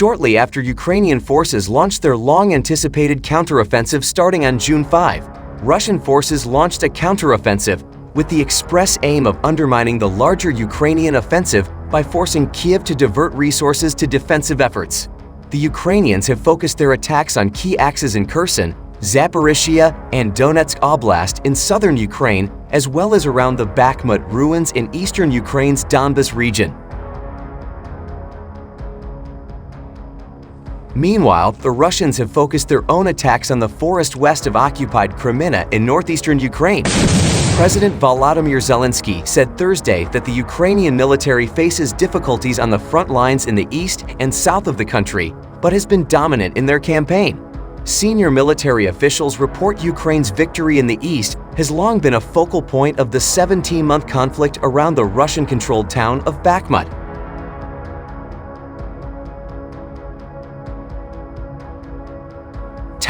shortly after Ukrainian forces launched their long-anticipated counteroffensive starting on June 5. Russian forces launched a counteroffensive with the express aim of undermining the larger Ukrainian offensive by forcing Kiev to divert resources to defensive efforts. The Ukrainians have focused their attacks on key axes in Kherson, Zaporizhia, and Donetsk Oblast in southern Ukraine, as well as around the Bakhmut ruins in eastern Ukraine's Donbas region. Meanwhile, the Russians have focused their own attacks on the forest west of occupied Crimea in northeastern Ukraine. President Volodymyr Zelensky said Thursday that the Ukrainian military faces difficulties on the front lines in the east and south of the country, but has been dominant in their campaign. Senior military officials report Ukraine's victory in the east has long been a focal point of the 17-month conflict around the Russian-controlled town of Bakhmut.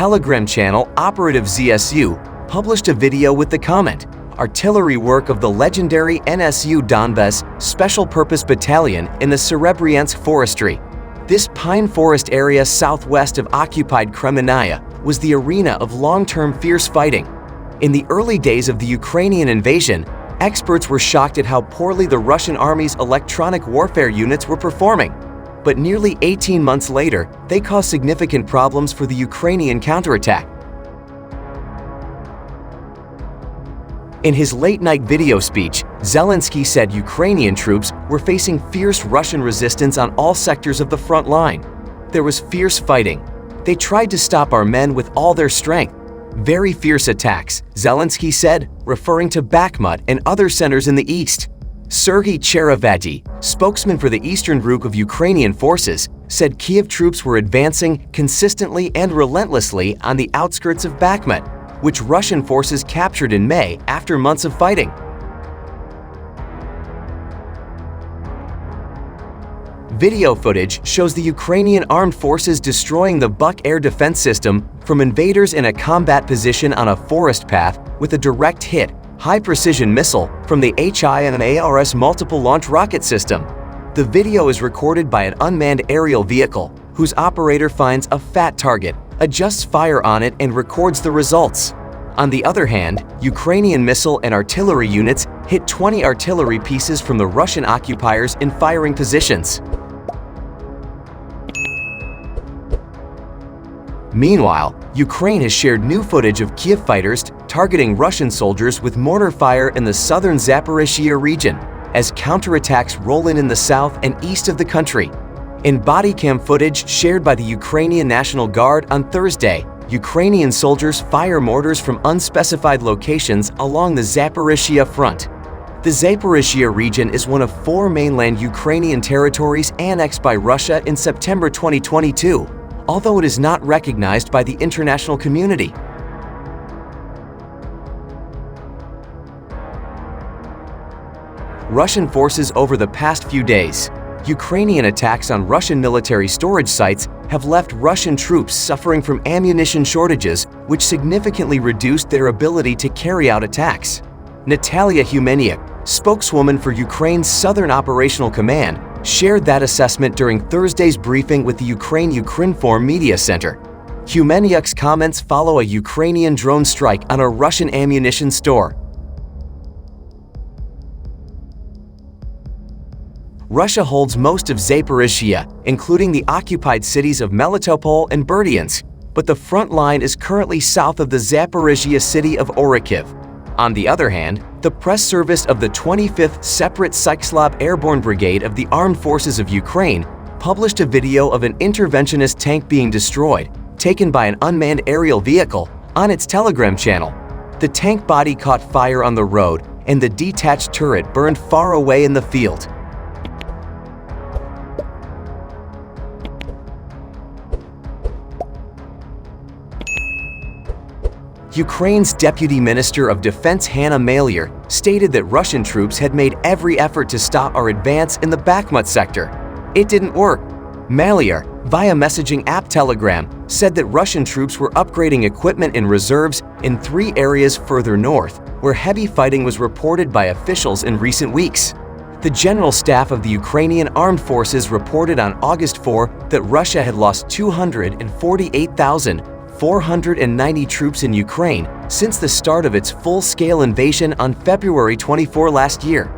Telegram channel Operative ZSU published a video with the comment, "Artillery work of the legendary NSU Donbas Special Purpose Battalion in the Serebryansk Forestry." This pine forest area southwest of occupied Crimea was the arena of long-term fierce fighting. In the early days of the Ukrainian invasion, experts were shocked at how poorly the Russian army's electronic warfare units were performing. But nearly 18 months later, they caused significant problems for the Ukrainian counterattack. In his late-night video speech, Zelensky said Ukrainian troops were facing fierce Russian resistance on all sectors of the front line. There was fierce fighting. They tried to stop our men with all their strength. Very fierce attacks, Zelensky said, referring to Bakhmut and other centers in the east. Sergei Cherevady, spokesman for the eastern group of Ukrainian forces, said Kiev troops were advancing consistently and relentlessly on the outskirts of Bakhmut, which Russian forces captured in May after months of fighting. Video footage shows the Ukrainian armed forces destroying the Buk air defense system from invaders in a combat position on a forest path with a direct hit, high-precision missile from the HIMARS multiple launch rocket system. The video is recorded by an unmanned aerial vehicle whose operator finds a fat target, adjusts fire on it, and records the results. On the other hand, Ukrainian missile and artillery units hit 20 artillery pieces from the Russian occupiers in firing positions. Meanwhile, Ukraine has shared new footage of Kiev fighters targeting Russian soldiers with mortar fire in the southern Zaporizhia region, as counterattacks roll in the south and east of the country. In bodycam footage shared by the Ukrainian National Guard on Thursday, Ukrainian soldiers fire mortars from unspecified locations along the Zaporizhia front. The Zaporizhia region is one of 4 mainland Ukrainian territories annexed by Russia in September 2022. Although it is not recognized by the international community. Russian forces over the past few days. Ukrainian attacks on Russian military storage sites have left Russian troops suffering from ammunition shortages, which significantly reduced their ability to carry out attacks. Natalia Humeniuk, spokeswoman for Ukraine's Southern Operational Command, shared that assessment during Thursday's briefing with the Ukrinform Media Center. Humeniuk's comments follow a Ukrainian drone strike on a Russian ammunition store. Russia holds most of Zaporizhia, including the occupied cities of Melitopol and Berdyansk, but the front line is currently south of the Zaporizhia city of Orikhiv. On the other hand, the press service of the 25th Separate Sykslav Airborne Brigade of the Armed Forces of Ukraine published a video of an interventionist tank being destroyed, taken by an unmanned aerial vehicle, on its Telegram channel. The tank body caught fire on the road, and the detached turret burned far away in the field. Ukraine's Deputy Minister of Defense Hanna Maliar stated that Russian troops had made every effort to stop our advance in the Bakhmut sector. It didn't work. Maliar, via messaging app Telegram, said that Russian troops were upgrading equipment and reserves in 3 areas further north, where heavy fighting was reported by officials in recent weeks. The General Staff of the Ukrainian Armed Forces reported on August 4 that Russia had lost 248,490 troops in Ukraine since the start of its full-scale invasion on February 24 last year.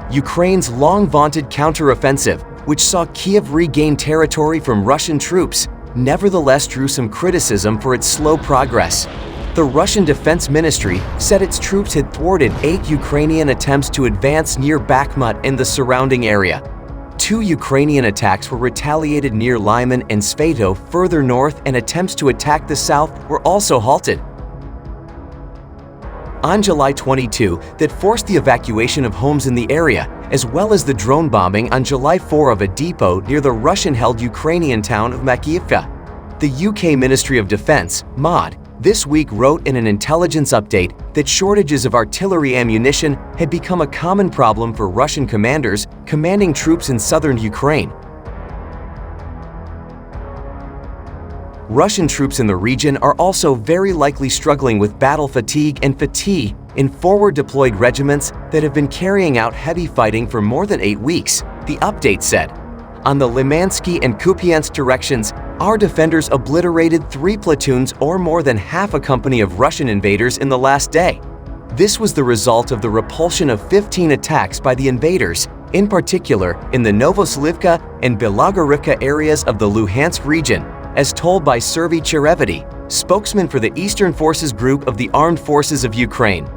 Ukraine's long-vaunted counteroffensive, which saw Kyiv regain territory from Russian troops, nevertheless drew some criticism for its slow progress. The Russian Defense Ministry said its troops had thwarted 8 Ukrainian attempts to advance near Bakhmut and the surrounding area. 2 Ukrainian attacks were retaliated near Lyman and Svatove further north, and attempts to attack the south were also halted. On July 22, that forced the evacuation of homes in the area, as well as the drone bombing on July 4 of a depot near the Russian-held Ukrainian town of Makivka. The UK Ministry of Defense, MOD, this week wrote in an intelligence update that shortages of artillery ammunition had become a common problem for Russian commanders commanding troops in southern Ukraine. Russian troops in the region are also very likely struggling with battle fatigue and fatigue in forward-deployed regiments that have been carrying out heavy fighting for more than 8 weeks, the update said. On the Limansky and Kupiansk directions, our defenders obliterated 3 platoons or more than half a company of Russian invaders in the last day. This was the result of the repulsion of 15 attacks by the invaders, in particular in the Novoselivka and Belogorivka areas of the Luhansk region, as told by Serhiy Cherevity, spokesman for the Eastern Forces Group of the Armed Forces of Ukraine.